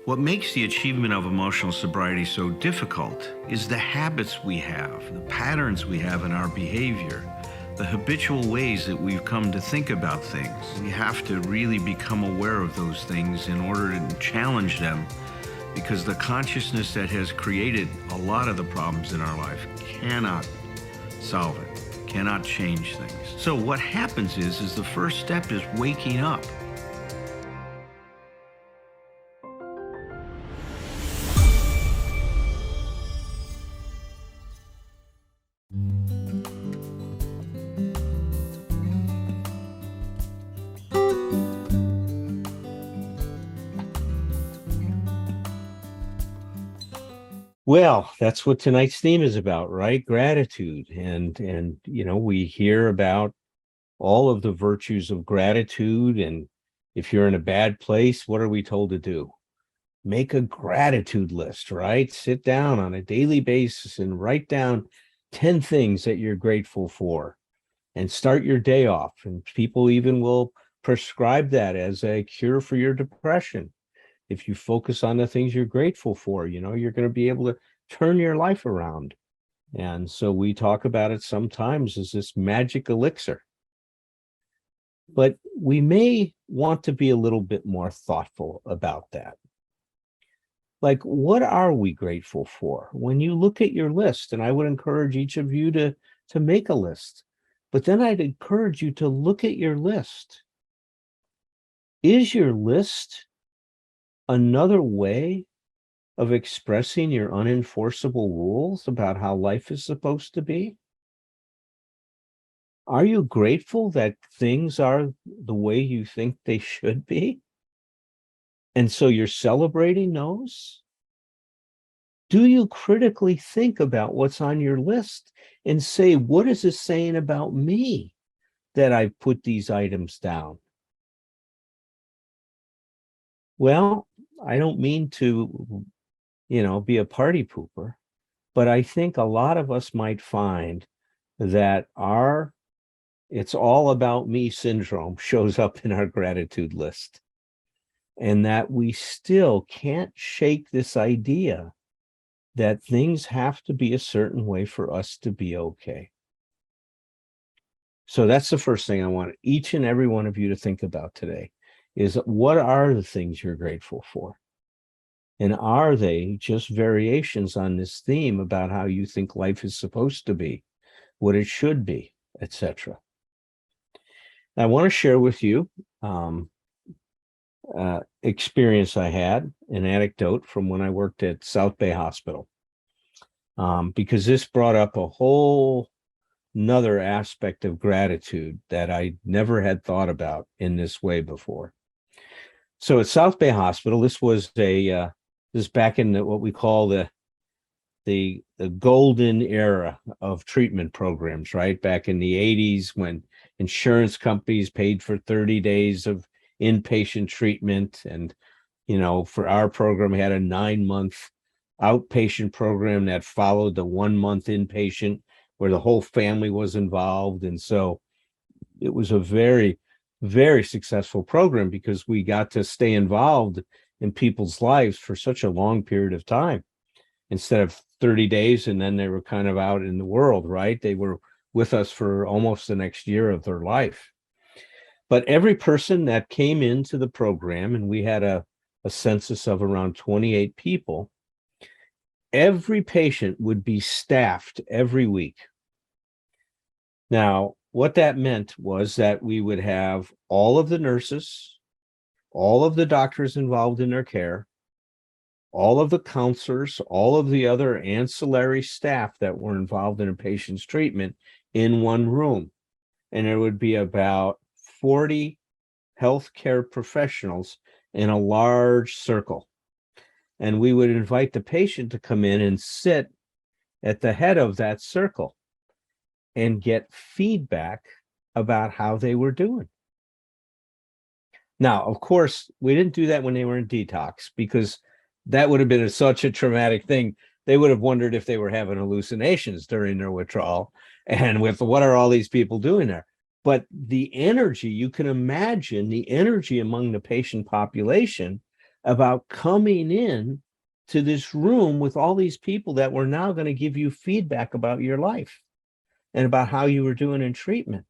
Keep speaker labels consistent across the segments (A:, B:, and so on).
A: What makes the achievement of emotional sobriety so difficult is the habits we have, the patterns we have in our behavior, the habitual ways that we've come to think about things. We have to really become aware of those things in order to challenge them, because the consciousness that has created a lot of the problems in our life cannot solve it, cannot change things. So what happens is the first step is waking up.
B: Well, that's what tonight's theme is about, right? Gratitude. And we hear about all of the virtues of gratitude. And if you're in a bad place, what are we told to do? Make a gratitude list, right? Sit down on a daily basis and write down 10 things that you're grateful for and start your day off. And people even will prescribe that as a cure for your depression. If you focus on the things you're grateful for, you're going to be able to turn your life around. And so we talk about it sometimes as this magic elixir. But we may want to be a little bit more thoughtful about that. Like, what are we grateful for? When you look at your list, and I would encourage each of you to make a list, but then I'd encourage you to look at your list. Is your list another way of expressing your unenforceable rules about how life is supposed to be? Are you grateful that things are the way you think they should be? And so you're celebrating those? Do you critically think about what's on your list and say, what is this saying about me that I've put these items down? Well, I don't mean to, be a party pooper, but I think a lot of us might find that our "it's all about me" syndrome shows up in our gratitude list, and that we still can't shake this idea that things have to be a certain way for us to be okay. So that's the first thing I want each and every one of you to think about today, is what are the things you're grateful for? And are they just variations on this theme about how you think life is supposed to be, what it should be, etc.? I want to share with you experience I had, an anecdote from when I worked at South Bay Hospital, because this brought up a whole another aspect of gratitude that I never had thought about in this way before. So at South Bay Hospital, this was this back in what we call the golden era of treatment programs, right? Back in the 80s, when insurance companies paid for 30 days of inpatient treatment. And, for our program, we had a 9-month outpatient program that followed the 1-month inpatient, where the whole family was involved. And so it was a very, very successful program because we got to stay involved in people's lives for such a long period of time, instead of 30 days and then they were kind of out in the world, right? They were with us for almost the next year of their life. But every person that came into the program, and we had a census of around 28 people, every patient would be staffed every week. Now, what that meant was that we would have all of the nurses, all of the doctors involved in their care, all of the counselors, all of the other ancillary staff that were involved in a patient's treatment in one room. And there would be about 40 healthcare professionals in a large circle. And we would invite the patient to come in and sit at the head of that circle and get feedback about how they were doing. Now, of course, we didn't do that when they were in detox, because that would have been such a traumatic thing. They would have wondered if they were having hallucinations during their withdrawal, and with what are all these people doing there? But the energy, you can imagine the energy among the patient population about coming in to this room with all these people that were now going to give you feedback about your life and about how you were doing in treatment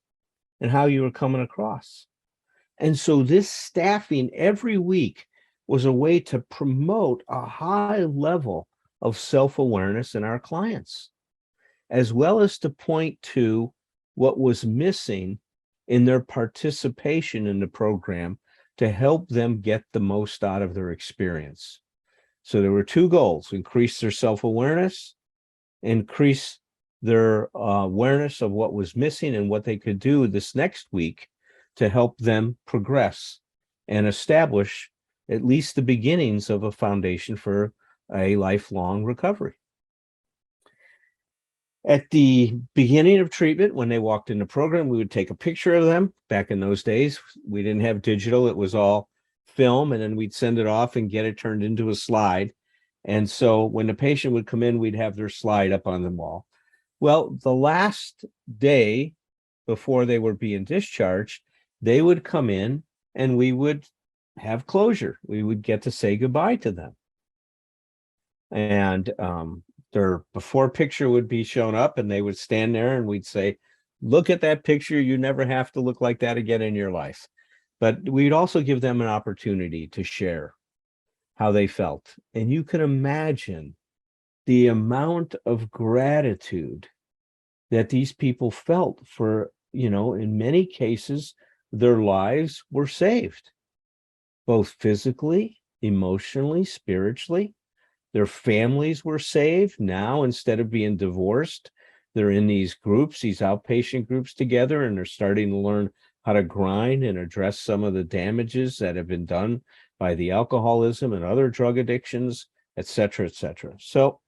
B: and how you were coming across. And so this staffing every week was a way to promote a high level of self-awareness in our clients, as well as to point to what was missing in their participation in the program to help them get the most out of their experience. So there were two goals: increase their self-awareness, increase their awareness of what was missing and what they could do this next week to help them progress and establish at least the beginnings of a foundation for a lifelong recovery. At the beginning of treatment, when they walked in the program, we would take a picture of them. Back in those days, we didn't have digital. It was all film, and then we'd send it off and get it turned into a slide. And so when the patient would come in, we'd have their slide up on the wall. Well, the last day before they were being discharged, they would come in and we would have closure. We would get to say goodbye to them. And their before picture would be shown up and they would stand there and we'd say, look at that picture. You never have to look like that again in your life. But we'd also give them an opportunity to share how they felt. And you can imagine the amount of gratitude that these people felt for, in many cases, their lives were saved, both physically, emotionally, spiritually. Their families were saved. Now, instead of being divorced, they're in these groups, these outpatient groups together, and they're starting to learn how to grind and address some of the damages that have been done by the alcoholism and other drug addictions, et cetera, et cetera. So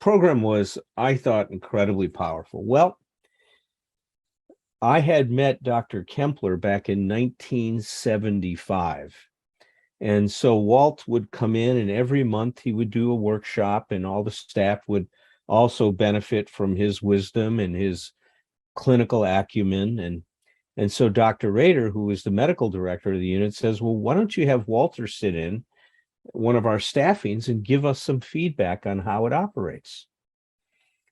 B: program was, I thought, incredibly powerful. Well, I had met Dr. Kempler back in 1975. And so Walt would come in and every month he would do a workshop and all the staff would also benefit from his wisdom and his clinical acumen. And so Dr. Rader, who was the medical director of the unit, says, well, why don't you have Walter sit in one of our staffings and give us some feedback on how it operates?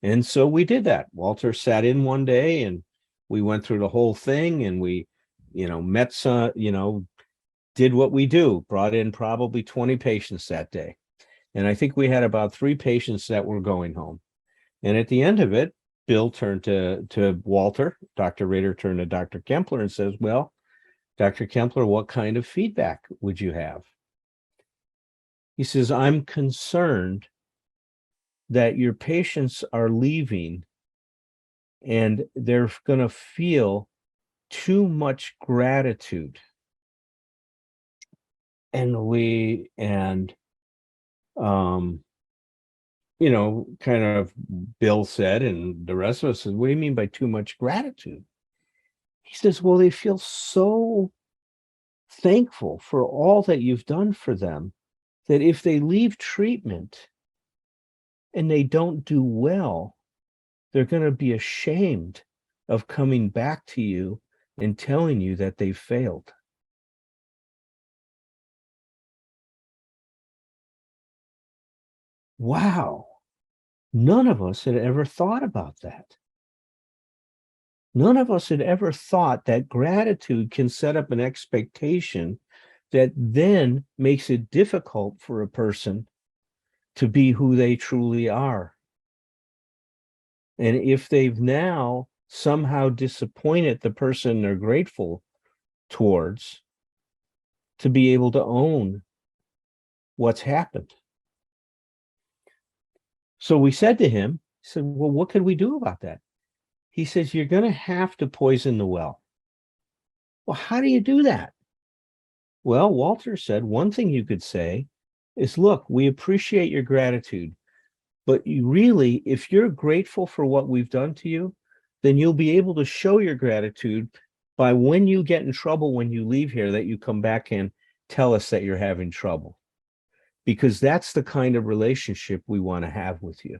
B: And so we did that. Walter sat in one day and we went through the whole thing and we, met some, did what we do, brought in probably 20 patients that day. And I think we had about 3 patients that were going home. And at the end of it, Bill turned to Walter, Dr. Rader turned to Dr. Kempler and says, well, Dr. Kempler, what kind of feedback would you have? He says, I'm concerned that your patients are leaving and they're going to feel too much gratitude. And kind of Bill said, and the rest of us said, what do you mean by too much gratitude? He says, well, they feel so thankful for all that you've done for them that if they leave treatment and they don't do well, they're going to be ashamed of coming back to you and telling you that they failed. Wow. None of us had ever thought about that. None of us had ever thought that gratitude can set up an expectation that then makes it difficult for a person to be who they truly are. And if they've now somehow disappointed the person they're grateful towards, to be able to own what's happened. So we said to him, he said, well, what could we do about that? He says, you're going to have to poison the well. Well, how do you do that? Well, Walter said, one thing you could say is, look, we appreciate your gratitude, but you really, if you're grateful for what we've done to you, then you'll be able to show your gratitude by when you get in trouble, when you leave here, that you come back and tell us that you're having trouble. Because that's the kind of relationship we want to have with you.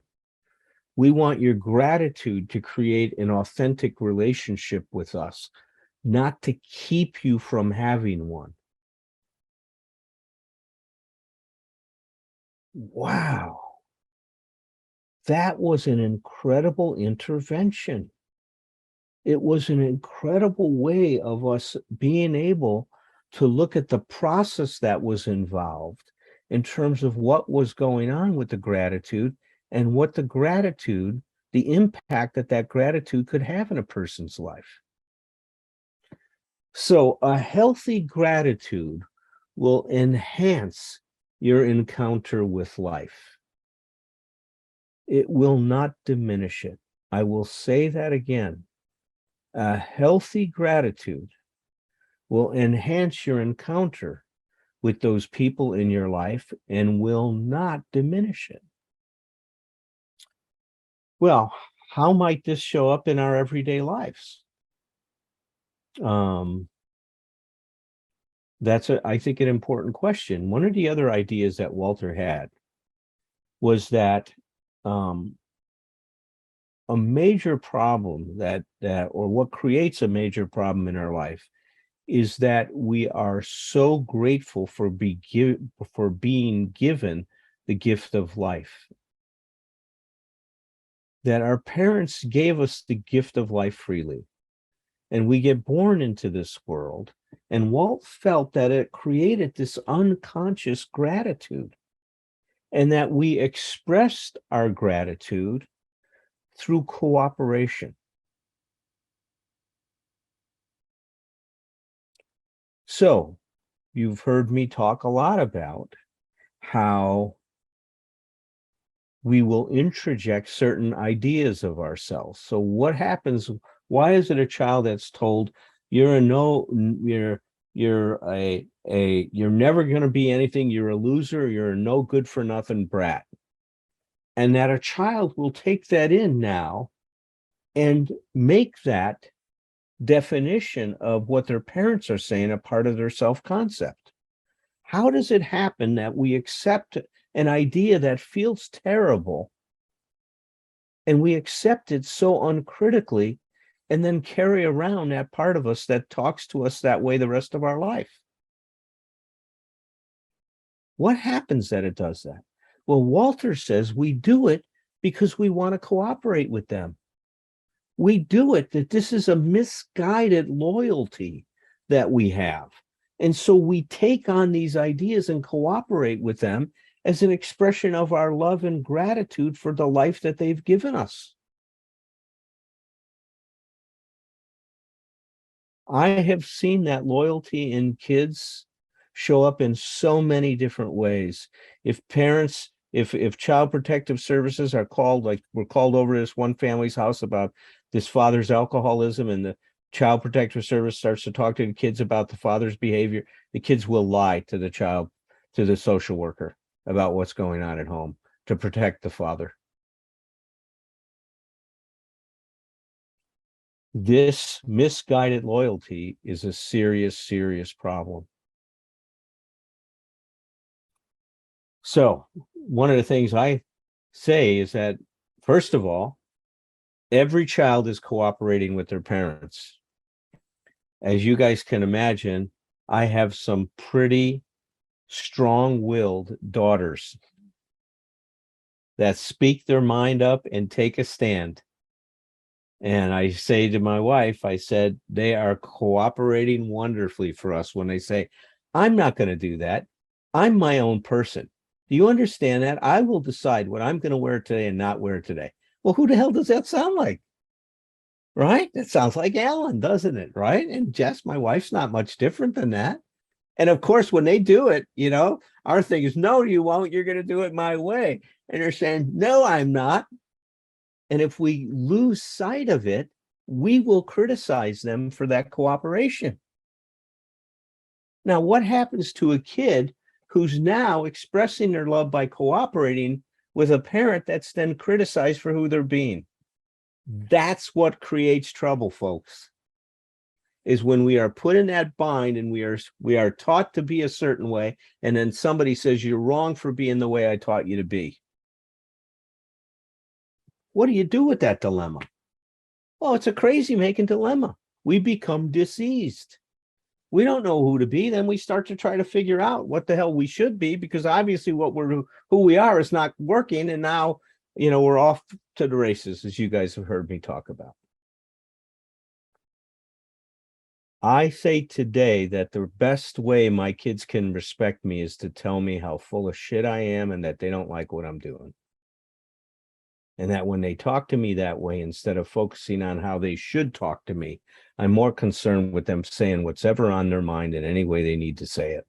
B: We want your gratitude to create an authentic relationship with us, not to keep you from having one. wow, that was an incredible intervention. It was an incredible way of us being able to look at the process that was involved in terms of what was going on with the gratitude and what the gratitude, the impact that that gratitude could have in a person's life. So a healthy gratitude will enhance your encounter with life. It will not diminish it. I will say that again. A healthy gratitude will enhance your encounter with those people in your life and will not diminish it. Well, how might this show up in our everyday lives? That's, I think, an important question. One of the other ideas that Walter had was that a major problem or what creates a major problem in our life is that we are so grateful for being given the gift of life. That our parents gave us the gift of life freely, and we get born into this world. And Walt felt that it created this unconscious gratitude, and that we expressed our gratitude through cooperation. So you've heard me talk a lot about how we will introject certain ideas of ourselves. So what happens? Why is it a child that's told you're never going to be anything, you're a loser, you're a no good for nothing brat? And that a child will take that in now and make that definition of what their parents are saying a part of their self-concept. How does it happen that we accept an idea that feels terrible and we accept it so uncritically and then carry around that part of us that talks to us that way the rest of our life? What happens that it does that? Well, Walter says we do it because we want to cooperate with them. We do it that this is a misguided loyalty that we have. And so we take on these ideas and cooperate with them as an expression of our love and gratitude for the life that they've given us. I have seen that loyalty in kids show up in so many different ways. If parents, if child protective services are called, like we're called over to this one family's house about this father's alcoholism, and the child protective service starts to talk to the kids about the father's behavior, the kids will lie to the child, to the social worker, about what's going on at home to protect the father. This misguided loyalty is a serious, serious problem. So one of the things I say is that, first of all, every child is cooperating with their parents. As you guys can imagine, I have some pretty strong-willed daughters that speak their mind up and take a stand. And I say to my wife, I said, they are cooperating wonderfully for us when they say, I'm not going to do that. I'm my own person. Do you understand that? I will decide what I'm going to wear today and not wear today. Well, who the hell does that sound like? Right? That sounds like Alan, doesn't it? Right? And Jess, my wife's not much different than that. And of course, when they do it, our thing is, no, you won't. You're going to do it my way. And they're saying, no, I'm not. And if we lose sight of it, we will criticize them for that cooperation. Now, what happens to a kid who's now expressing their love by cooperating with a parent that's then criticized for who they're being? That's what creates trouble, folks, is when we are put in that bind and we are taught to be a certain way, and then somebody says you're wrong for being the way I taught you to be. What do you do with that dilemma? Well, it's a crazy making dilemma. We become diseased. we don't know who to be, then we start to try to figure out what the hell we should be, because obviously who we are is not working. And now, we're off to the races, as you guys have heard me talk about. I say today that the best way my kids can respect me is to tell me how full of shit I am and that they don't like what I'm doing. And that when they talk to me that way, instead of focusing on how they should talk to me, I'm more concerned with them saying what's ever on their mind in any way they need to say it.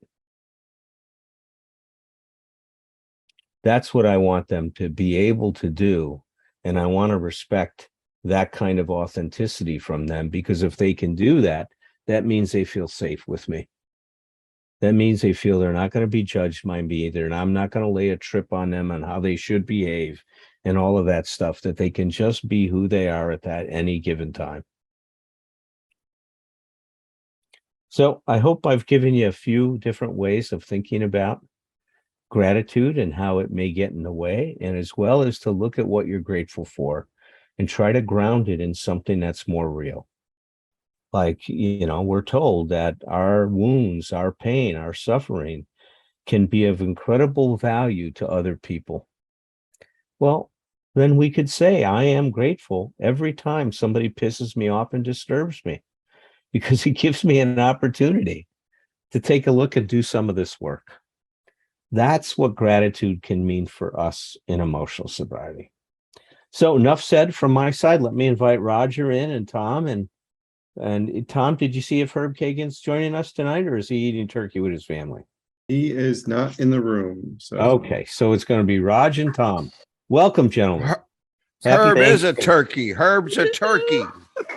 B: That's what I want them to be able to do. And I want to respect that kind of authenticity from them, because if they can do that, that means they feel safe with me. That means they feel they're not going to be judged by me either, and I'm not going to lay a trip on them on how they should behave and all of that stuff, that they can just be who they are at that any given time. So I hope I've given you a few different ways of thinking about gratitude and how it may get in the way, and as well as to look at what you're grateful for and try to ground it in something that's more real. Like, we're told that our wounds, our pain, our suffering can be of incredible value to other people. Well, then we could say, I am grateful every time somebody pisses me off and disturbs me, because it gives me an opportunity to take a look and do some of this work. That's what gratitude can mean for us in emotional sobriety. So enough said from my side. Let me invite Roger in, and Tom. And Tom, did you see if Herb Kagan's joining us tonight, or is he eating turkey with his family?
C: He is not in the room. So
B: Okay, so it's going to be Raj and Tom. Welcome, gentlemen.
D: Herb is a turkey. Herb's a turkey.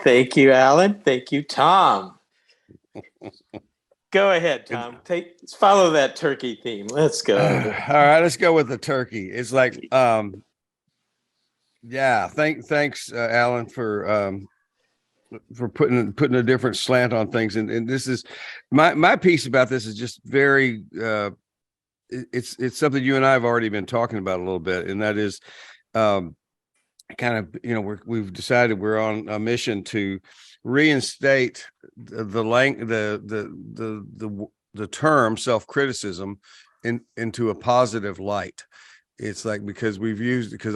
E: Thank you, Alan. Thank you, Tom. Go ahead, Tom. Follow that turkey theme. Let's go.
D: All right, let's go with the turkey. It's like, yeah. Thanks, Alan, for putting a different slant on things. And this is my piece about this is just very. It's something you and I have already been talking about a little bit, and that is, kind of, we've decided we're on a mission to reinstate the term self-criticism into a positive light. It's like, because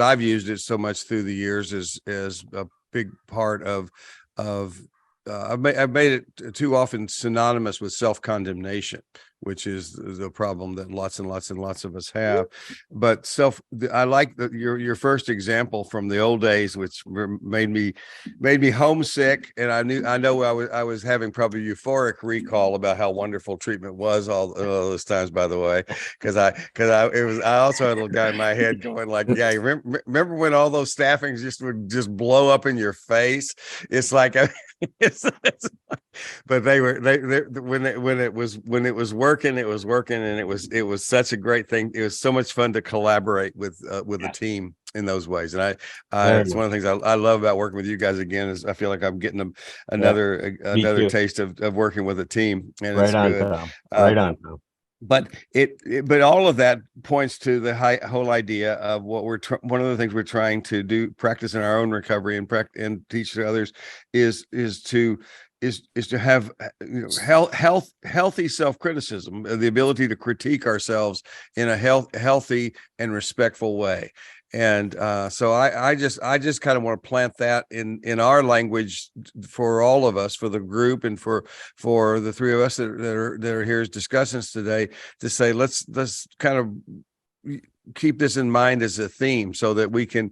D: I've used it so much through the years as a big part of I've made it too often synonymous with self-condemnation, which is the problem that lots and lots and lots of us have. But I like your first example from the old days, which made me homesick, and I know I was having probably euphoric recall about how wonderful treatment was all those times. By the way, because I also had a little guy in my head going like, yeah, remember when all those staffings would just blow up in your face? It's like but they when it was working, it was working, and it was such a great thing. It was so much fun to collaborate with the team in those ways. And it's one of the things I love about working with you guys again, is I feel like I'm getting another taste of working with a team, and
B: right
D: it's
B: on,
D: good.
B: Tom. Right on, Tom.
D: But but all of that points to the whole idea of what one of the things we're trying to do, practice in our own recovery and teach to others, is to have healthy self-criticism, the ability to critique ourselves in a healthy and respectful way. And so I just kind of want to plant that in our language for all of us, for the group, and for the three of us that are here as discussants today, to say let's kind of keep this in mind as a theme, so that we can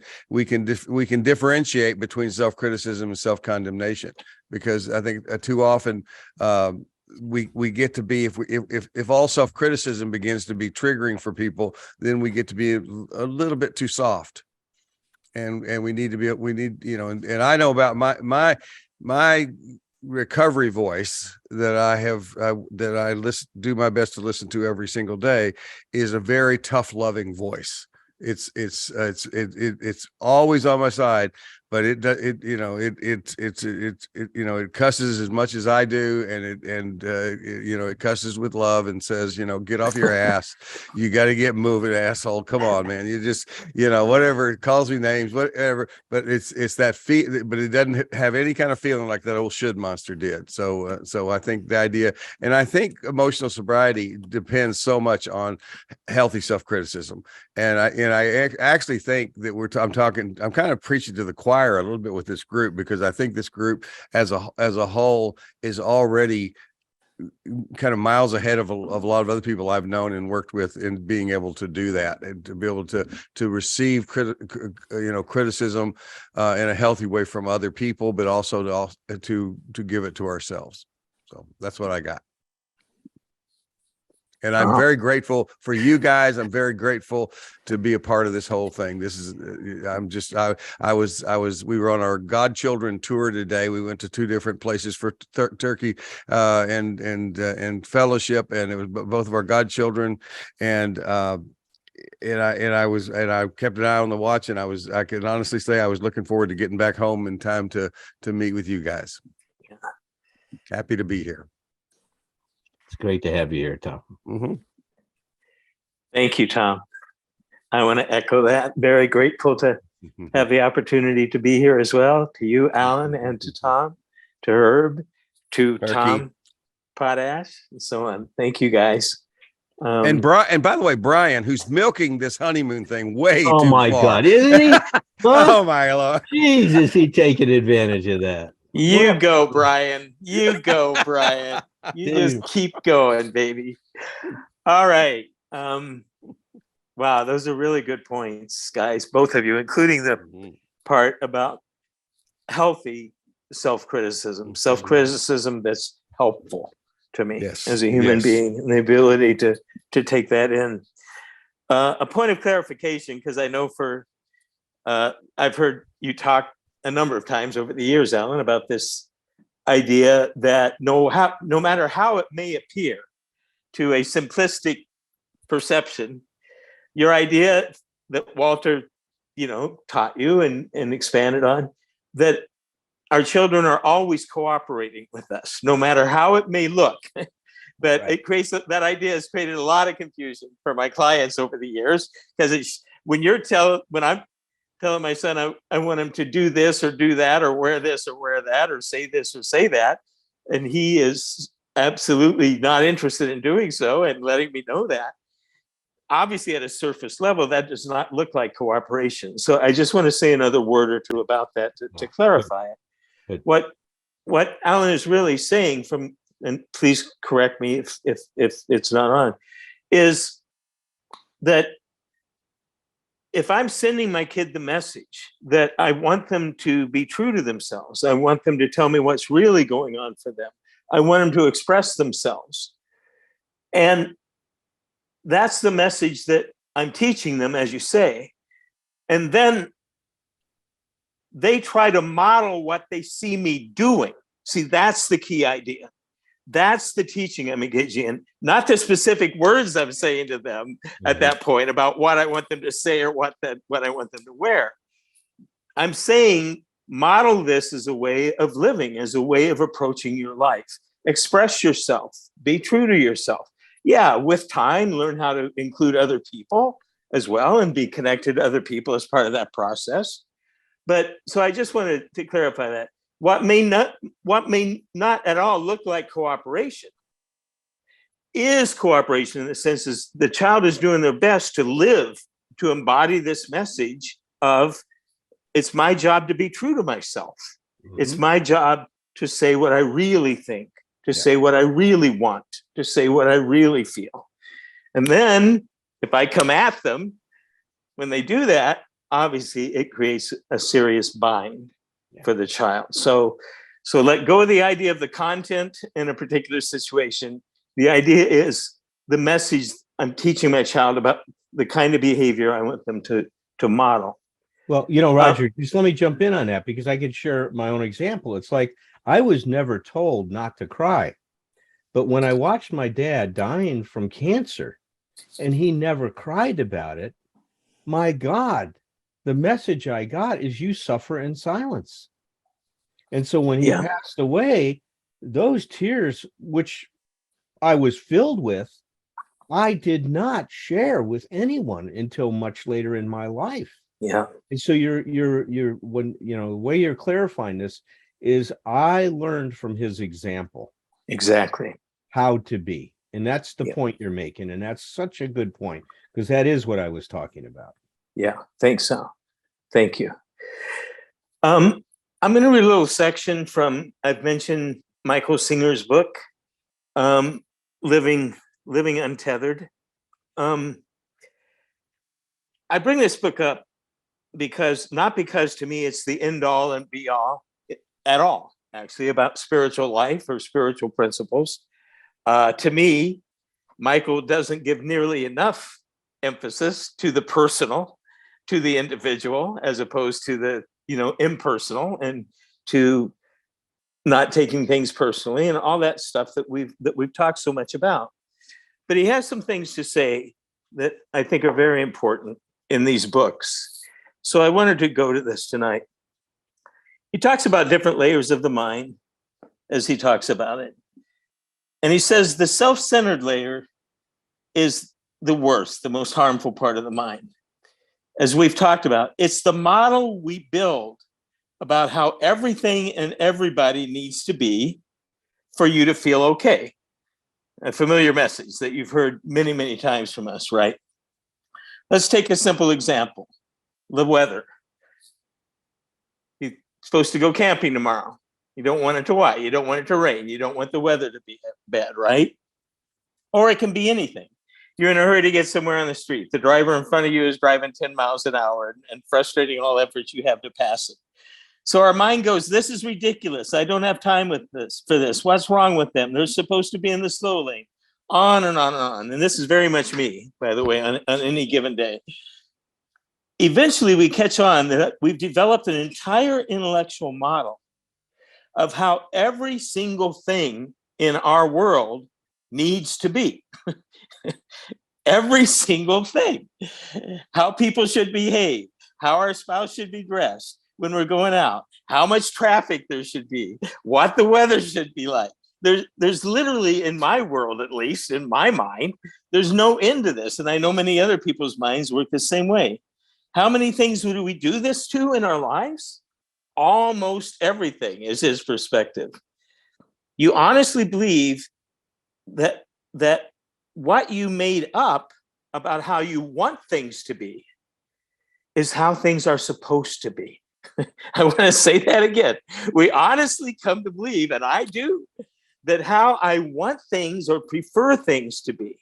D: differentiate between self-criticism and self-condemnation, because I think too often we get to be, if all self-criticism begins to be triggering for people, then we get to be a little bit too soft, and we need, and I know about my recovery voice that I have that I do my best to listen to every single day, is a very tough, loving voice. It's always on my side, but it cusses as much as I do, and it cusses with love and says, get off your ass. You got to get moving, asshole. Come on, man. You just, whatever. It calls me names, whatever. But it's that feel, but it doesn't have any kind of feeling like that old should monster did. So I think the idea, and I think emotional sobriety depends so much on healthy self-criticism. And I actually think that I'm kind of preaching to the choir a little bit with this group, because I think this group as a whole is already kind of miles ahead of a lot of other people I've known and worked with in being able to do that, and to be able to receive criticism in a healthy way from other people, but also to give it to ourselves. So that's what I got. And I'm very grateful for you guys. I'm very grateful to be a part of this whole thing. This is, we were on our godchildren tour today. We went to 2 different places for Turkey and fellowship, and it was both of our godchildren. And I kept an eye on the watch, and I can honestly say I was looking forward to getting back home in time to meet with you guys. Happy to be here.
B: It's great to have you here, Tom.
D: Mm-hmm.
E: Thank you, Tom. I want to echo that. Very grateful to have the opportunity to be here as well. To you, Alan, and to Tom, to Herb, to
D: Turkey.
E: Tom Potash, and so on. Thank you, guys.
D: And by the way, Brian, who's milking this honeymoon thing way too far.
B: Oh my God, isn't he?
D: Oh my Lord.
B: Jesus, he taking advantage of that.
E: You go, Brian. You go, Brian. You just keep going, baby. All right. Wow, those are really good points, guys, both of you, including the part about healthy self-criticism that's helpful to me as a human being, and the ability to take that in. A point of clarification, because I know I've heard you talk a number of times over the years, Alan, about this idea that no matter how it may appear to a simplistic perception, your idea that Walter, taught you and expanded on, that our children are always cooperating with us, no matter how it may look. But right. It creates that idea has created a lot of confusion for my clients over the years, because when I'm telling my son I want him to do this or do that, or wear this or wear that, or say this or say that, and he is absolutely not interested in doing so and letting me know that, obviously at a surface level, that does not look like cooperation. So I just want to say another word or two about that to clarify it. What Alan is really saying, and please correct me if it's not on, is that if I'm sending my kid the message that I want them to be true to themselves, I want them to tell me what's really going on for them, I want them to express themselves, and that's the message that I'm teaching them, as you say, and then they try to model what they see me doing. See, that's the key idea. That's the teaching I'm engaging in, not the specific words I'm saying to them at that point about what I want them to say or what I want them to wear. I'm saying model this as a way of living, as a way of approaching your life. Express yourself, be true to yourself. Yeah, with time, learn how to include other people as well and be connected to other people as part of that process. But so I just wanted to clarify that. What may not at all look like cooperation is cooperation, in the sense is the child is doing their best to live, to embody this message of, it's my job to be true to myself. Mm-hmm. It's my job to say what I really think, to say what I really want, to say what I really feel. And then if I come at them, when they do that, obviously it creates a serious bind for the child. So let go of the idea of the content in a particular situation. The idea is the message I'm teaching my child about the kind of behavior I want them to model.
B: Well, Roger, just let me jump in on that, because I could share my own example. It's like, I was never told not to cry, but when I watched my dad dying from cancer and he never cried about it, my God, the message I got is you suffer in silence. And so when he
E: Yeah.
B: passed away, those tears, which I was filled with, I did not share with anyone until much later in my life.
E: Yeah.
B: And so when, the way you're clarifying this is I learned from his example
E: Exactly.
B: how to be. And that's the
E: Yeah.
B: point you're making. And that's such a good point, because that is what I was talking about.
E: Yeah. Thanks, so. Thank you. I'm going to read a little section from, I've mentioned Michael Singer's book, Living Untethered. I bring this book up not because to me it's the end all and be all at all, actually, about spiritual life or spiritual principles. To me, Michael doesn't give nearly enough emphasis to the personal, to the individual, as opposed to the impersonal, and to not taking things personally and all that stuff that we've talked so much about. But he has some things to say that I think are very important in these books. So I wanted to go to this tonight. He talks about different layers of the mind as he talks about it. And he says the self-centered layer is the worst, the most harmful part of the mind. As we've talked about, it's the model we build about how everything and everybody needs to be for you to feel okay. A familiar message that you've heard many, many times from us, right? Let's take a simple example. The weather. You're supposed to go camping tomorrow. You don't want it to what? You don't want it to rain. You don't want the weather to be bad, right? Or it can be anything. You're in a hurry to get somewhere on the street. The driver in front of you is driving 10 miles an hour and frustrating all efforts you have to pass it. So our mind goes, this is ridiculous. I don't have time for this. What's wrong with them? They're supposed to be in the slow lane. On and on and on. And this is very much me, by the way, on any given day. Eventually, we catch on that we've developed an entire intellectual model of how every single thing in our world needs to be. Every single thing. How people should behave, how our spouse should be dressed when we're going out, how much traffic there should be, what the weather should be like. There's literally, in my world, at least in my mind, there's no end to this. And I know many other people's minds work the same way. How many things do we do this to in our lives? Almost everything is his perspective. You honestly believe that what you made up about how you want things to be is how things are supposed to be. I want to say that again. We honestly come to believe, and I do, that how I want things or prefer things to be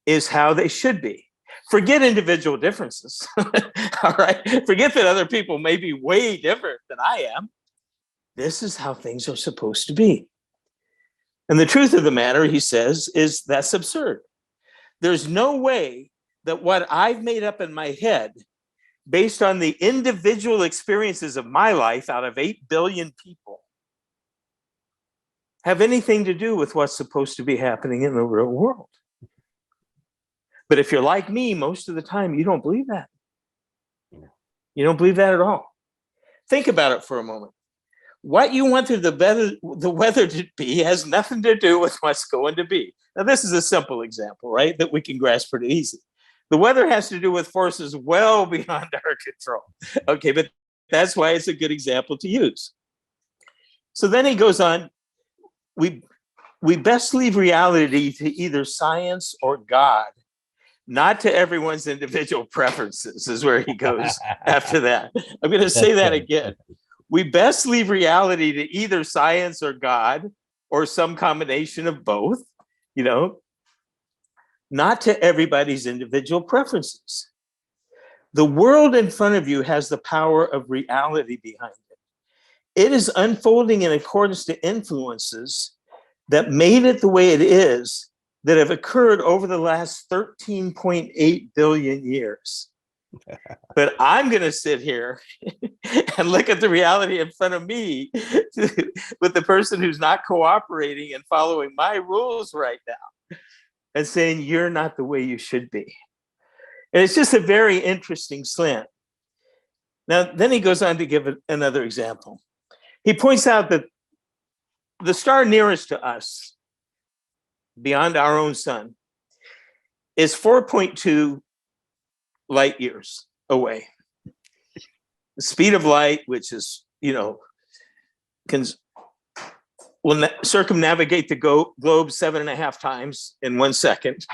E: is how they should be. Forget individual differences. All right. Forget that other people may be way different than I am. This is how things are supposed to be. And the truth of the matter, he says, is that's absurd. There's no way that what I've made up in my head, based on the individual experiences of my life out of 8 billion people, have anything to do with what's supposed to be happening in the real world. But if you're like me, most of the time, you don't believe that. You don't believe that at all. Think about it for a moment. What you wanted the weather to be has nothing to do with what's going to be. Now, this is a simple example, right, that we can grasp pretty easy. The weather has to do with forces well beyond our control. Okay, but that's why it's a good example to use. So then he goes on, we best leave reality to either science or God, not to everyone's individual preferences, is where he goes after that. I'm going to say that again. We best leave reality to either science or God, or some combination of both, not to everybody's individual preferences. The world in front of you has the power of reality behind it. It is unfolding in accordance to influences that made it the way it is, that have occurred over the last 13.8 billion years. But I'm going to sit here and look at the reality in front of me with the person who's not cooperating and following my rules right now and saying, you're not the way you should be. And it's just a very interesting slant. Now, then he goes on to give another example. He points out that the star nearest to us, beyond our own sun, is 4.2 light years away. The speed of light, which is, will circumnavigate the globe 7.5 times in 1 second.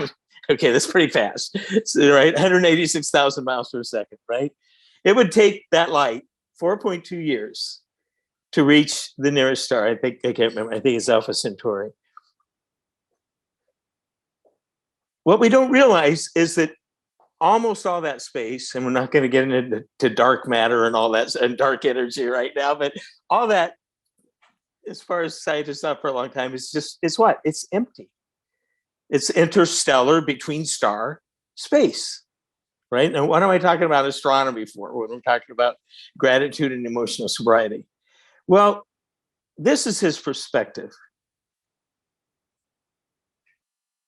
E: Okay, that's pretty fast, right? 186,000 miles per second, right? It would take that light 4.2 years to reach the nearest star. I can't remember. I think it's Alpha Centauri. What we don't realize is that almost all that space, and we're not going to get into dark matter and all that and dark energy right now, but all that, as far as scientists thought for a long time, it's what? It's empty. It's interstellar between star space, right? And what am I talking about astronomy for when I'm talking about gratitude and emotional sobriety? Well, this is his perspective.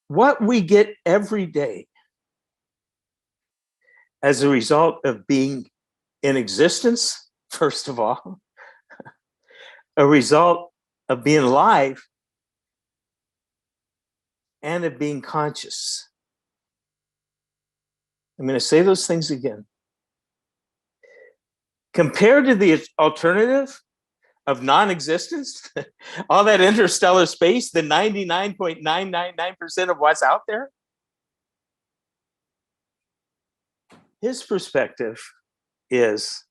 E: What we get every day as a result of being in existence, first of all, a result of being alive, and of being conscious. I'm going to say those things again. Compared to the alternative of non-existence, all that interstellar space, the 99.999% of what's out there, his perspective is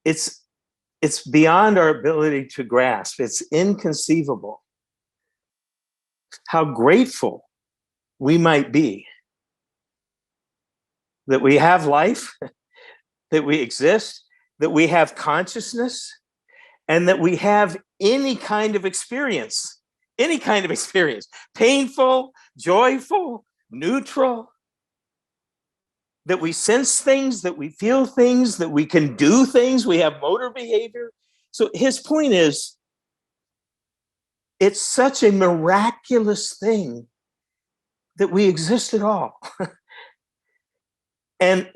E: it's beyond our ability to grasp. It's inconceivable how grateful we might be that we have life, that we exist, that we have consciousness, and that we have any kind of experience, painful, joyful, neutral, that we sense things, that we feel things, that we can do things, we have motor behavior. So his point is, it's such a miraculous thing that we exist at all. And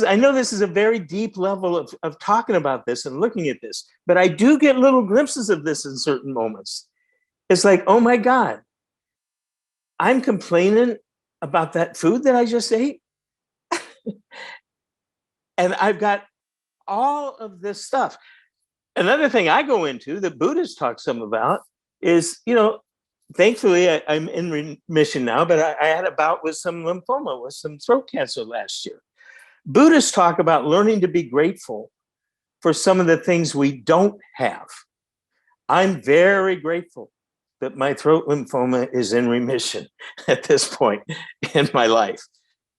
E: I know this is a very deep level of talking about this and looking at this, but I do get little glimpses of this in certain moments. It's like, oh my God, I'm complaining about that food that I just ate. And I've got all of this stuff. Another thing I go into that Buddhists talk some about is, thankfully I'm in remission now, but I had a bout with some lymphoma, with some throat cancer last year. Buddhists talk about learning to be grateful for some of the things we don't have. I'm very grateful that my throat lymphoma is in remission at this point in my life.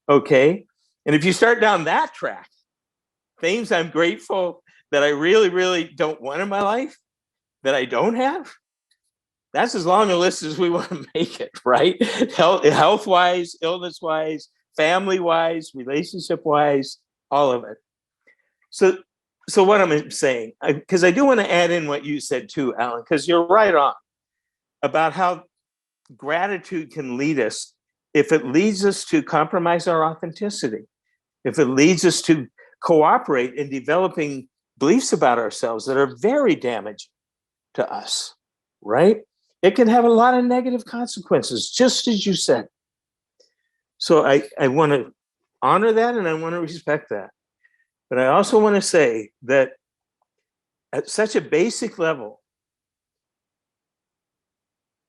E: Okay. And if you start down that track, things I'm grateful that I really, really don't want in my life, that I don't have, that's as long a list as we want to make it, right? Health-wise, illness-wise, family-wise, relationship-wise, all of it. So what I'm saying, because I do want to add in what you said too, Alan, because you're right on about how gratitude can lead us if it leads us to compromise our authenticity, if it leads us to cooperate in developing beliefs about ourselves that are very damaging to us, right? It can have a lot of negative consequences, just as you said. So I want to honor that and I want to respect that. But I also want to say that at such a basic level,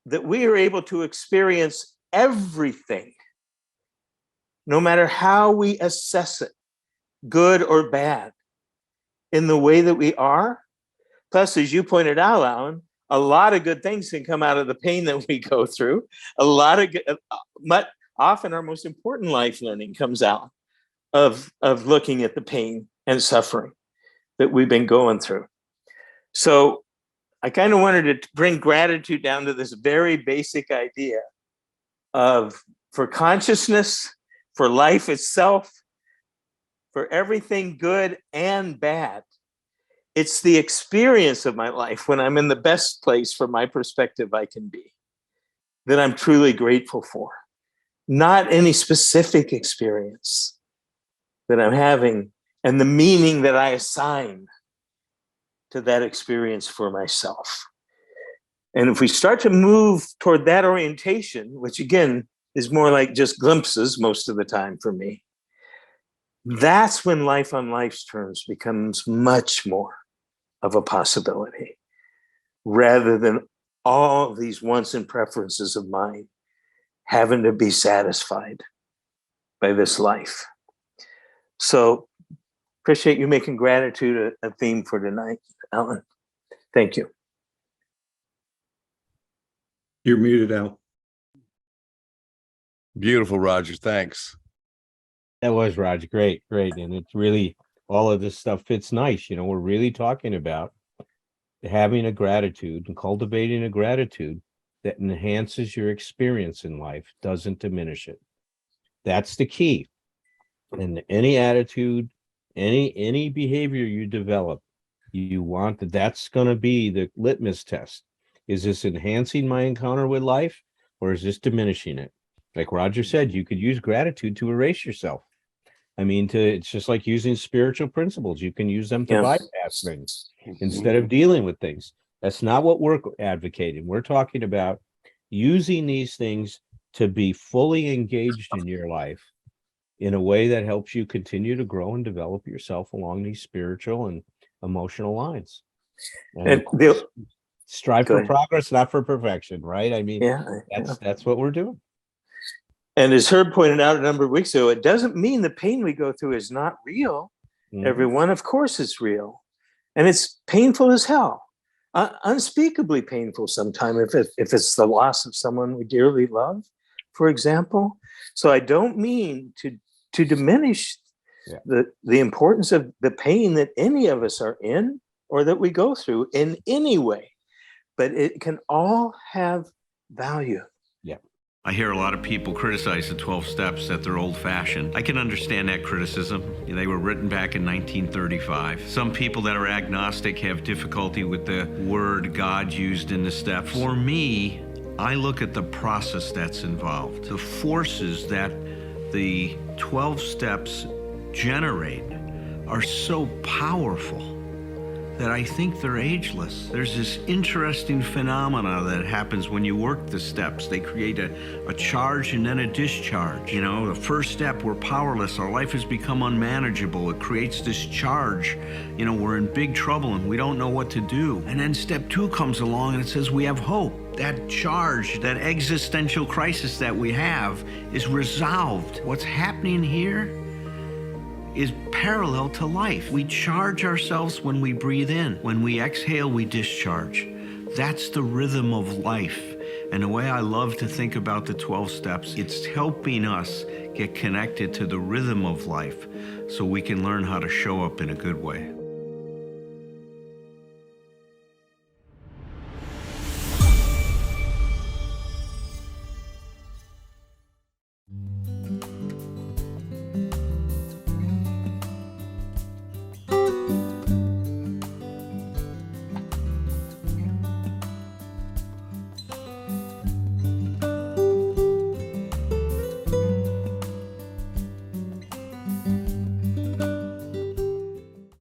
E: that we are able to experience everything, no matter how we assess it, good or bad, in the way that we are. Plus, as you pointed out, Alan, a lot of good things can come out of the pain that we go through. A lot of often our most important life learning comes out of looking at the pain and suffering that we've been going through. So I kind of wanted to bring gratitude down to this very basic idea of, for consciousness, for life itself, for everything good and bad. It's the experience of my life when I'm in the best place from my perspective I can be, that I'm truly grateful for. not any specific experience that I'm having and the meaning that I assign to that experience for myself. And if we start to move toward that orientation, which again is more like just glimpses most of the time for me, that's when life on life's terms becomes much more of a possibility, rather than all of these wants and preferences of mine having to be satisfied by this life. So appreciate you making gratitude a theme for tonight, Alan. Thank you.
C: You're muted, Al.
D: Beautiful, Roger. Thanks.
B: That was Roger. Great, great. And it's really, all of this stuff fits nice. You know, we're really talking about having a gratitude and cultivating a gratitude that enhances your experience in life, doesn't diminish it. That's the key. And any attitude, any behavior you develop, you want that's going to be the litmus test. Is this enhancing my encounter with life, or is this diminishing it? Like Roger said, you could use gratitude to erase yourself. I mean, it's just like using spiritual principles. You can use them to bypass things instead of dealing with things. That's not what we're advocating. We're talking about using these things to be fully engaged in your life in a way that helps you continue to grow and develop yourself along these spiritual and emotional lines. And strive for progress, not for perfection, right? I mean, that's what we're doing.
E: And as Herb pointed out a number of weeks ago, it doesn't mean the pain we go through is not real. Everyone, of course, is real. And it's painful as hell, unspeakably painful sometimes if it's the loss of someone we dearly love, for example. So I don't mean to diminish the importance of the pain that any of us are in or that we go through in any way, but it can all have value.
A: I hear a lot of people criticize the 12 steps that they're old-fashioned. I can understand that criticism. They were written back in 1935. Some people that are agnostic have difficulty with the word God used in the steps. For me, I look at the process that's involved. The forces that the 12 steps generate are so powerful that I think they're ageless. There's this interesting phenomena that happens when you work the steps. They create a charge and then a discharge. You know, the first step, we're powerless. Our life has become unmanageable. It creates this charge. You know, we're in big trouble and we don't know what to do. And then step 2 comes along and it says we have hope. That charge, that existential crisis that we have is resolved. What's happening here is parallel to life. We charge ourselves when we breathe in. When we exhale, we discharge. That's the rhythm of life. And the way I love to think about the 12 steps, it's helping us get connected to the rhythm of life so we can learn how to show up in a good way.